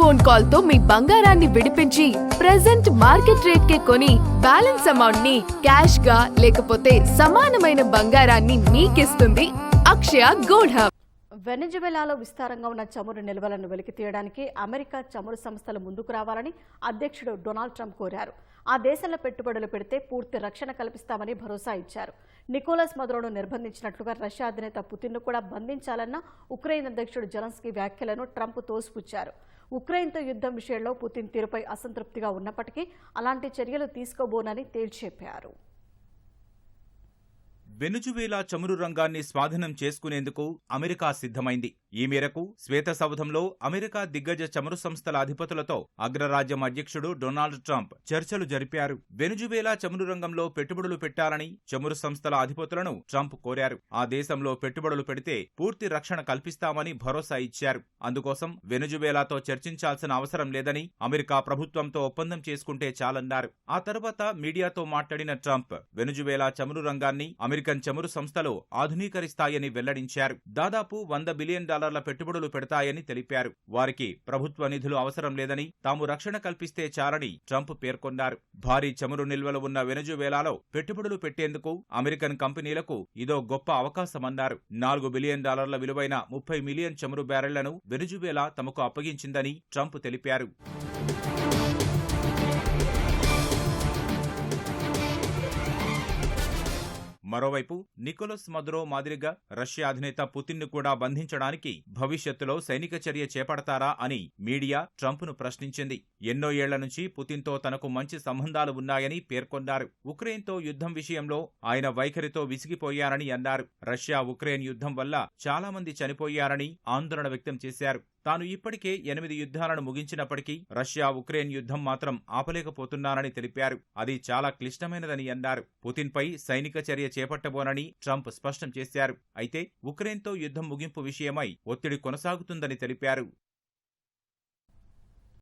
Phone call తో మీ బంగారాన్ని విడిపించి ప్రెజెంట్ మార్కెట్ రేట్ కే కొని బ్యాలెన్స్ అమౌంట్ ని క్యాష్ గా లేకపోతే సమానమైన బంగారాన్ని మీకిస్తుంది అక్షయ గోల్డ్ హబ్. వెనెజువెలాలో విస్తారంగా ఉన్న చమురు నిల్వలను వెలికి తీయడానికి అమెరికా చమురు సంస్థలు ముందుకు రావాలని అధ్యక్షుడు డొనాల్డ్ ట్రంప్ కోరారు. ఆ దేశంలో పెట్టుబడులు పెడితే పూర్తి రక్షణ కల్పిస్తామని భరోసా ఇచ్చారు. నికోలస్ మదురోను నిర్బంధించినట్లుగా రష్యా అధినేత పుతిన్ను కూడా బంధించాలన్న ఉక్రెయిన్ అధ్యక్షుడు జెలెన్స్కీ వ్యాఖ్యలను ట్రంప్ తోసిపుచ్చారు. ఉక్రెయిన్తో యుద్ధం విషయంలో పుతిన్ తీరుపై అసంతృప్తిగా ఉన్నప్పటికీ అలాంటి చర్యలు తీసుకోబోనని తేల్చెప్పారు. వెనుజువేలా చమురు రంగాన్ని స్వాధీనం చేసుకునేందుకు అమెరికా సిద్ధమైంది. ఈ మేరకు శ్వేతసౌధంలో అమెరికా దిగ్గజ చమురు సంస్థల అధిపతులతో అగ్రరాజ్యం అధ్యక్షుడు డొనాల్డ్ ట్రంప్ చర్చలు జరిపారు. వెనుజువేలా చమురు రంగంలో పెట్టుబడులు పెట్టాలని చమురు సంస్థల అధిపతులను ట్రంప్ కోరారు. ఆ దేశంలో పెట్టుబడులు పెడితే పూర్తి రక్షణ కల్పిస్తామని భరోసా ఇచ్చారు. అందుకోసం వెనుజువేలాతో చర్చించాల్సిన అవసరం లేదని, అమెరికా ప్రభుత్వంతో ఒప్పందం చేసుకుంటే చాలన్నారు. ఆ తర్వాత మీడియాతో మాట్లాడిన ట్రంప్ వెనుజువేలా చమురు రంగాన్ని అమెరికన్ చమురు సంస్థలు ఆధునీకరిస్తాయని వెల్లడించారు. దాదాపు $100 బిలియన్ పెట్టుబడులు పెడతాయని తెలిపారు. వారికి ప్రభుత్వ నిధులు అవసరం లేదని, తాము రక్షణ కల్పిస్తే చాలని ట్రంప్ పేర్కొన్నారు. భారీ చమురు నిల్వలు ఉన్న వెనెజువేలాలో పెట్టుబడులు పెట్టేందుకు అమెరికన్ కంపెనీలకు ఇదో గొప్ప అవకాశమన్నారు. $4 బిలియన్ విలువైన 30 మిలియన్ చమురు బ్యారెళ్లను వెనెజువేలా తమకు అప్పగించిందని ట్రంప్ తెలిపారు. మరోవైపు నికోలస్ మదురో మాదిరిగా రష్యా అధినేత పుతిన్ను కూడా బంధించడానికి భవిష్యత్తులో సైనిక చర్య చేపడతారా అని మీడియా ట్రంప్ను ప్రశ్నించింది. ఎన్నో ఏళ్ల నుంచి పుతిన్తో తనకు మంచి సంబంధాలు ఉన్నాయని పేర్కొన్నారు. ఉక్రెయిన్తో యుద్ధం విషయంలో ఆయన వైఖరితో విసిగిపోయారని అన్నారు. రష్యా ఉక్రెయిన్ యుద్ధం వల్ల చాలా మంది చనిపోయారని ఆందోళన వ్యక్తం చేశారు. తాను ఇప్పటికే 8 యుద్ధాలను ముగించినప్పటికీ రష్యా ఉక్రెయిన్ యుద్ధం మాత్రం ఆపలేకపోతున్నారని తెలిపారు. అది చాలా క్లిష్టమైనదని అన్నారు. పుతిన్పై సైనిక చర్య చేపట్టబోనని ట్రంప్ స్పష్టం చేశారు. అయితే ఉక్రెయిన్తో యుద్ధం ముగింపు విషయమై ఒత్తిడి కొనసాగుతుందని తెలిపారు.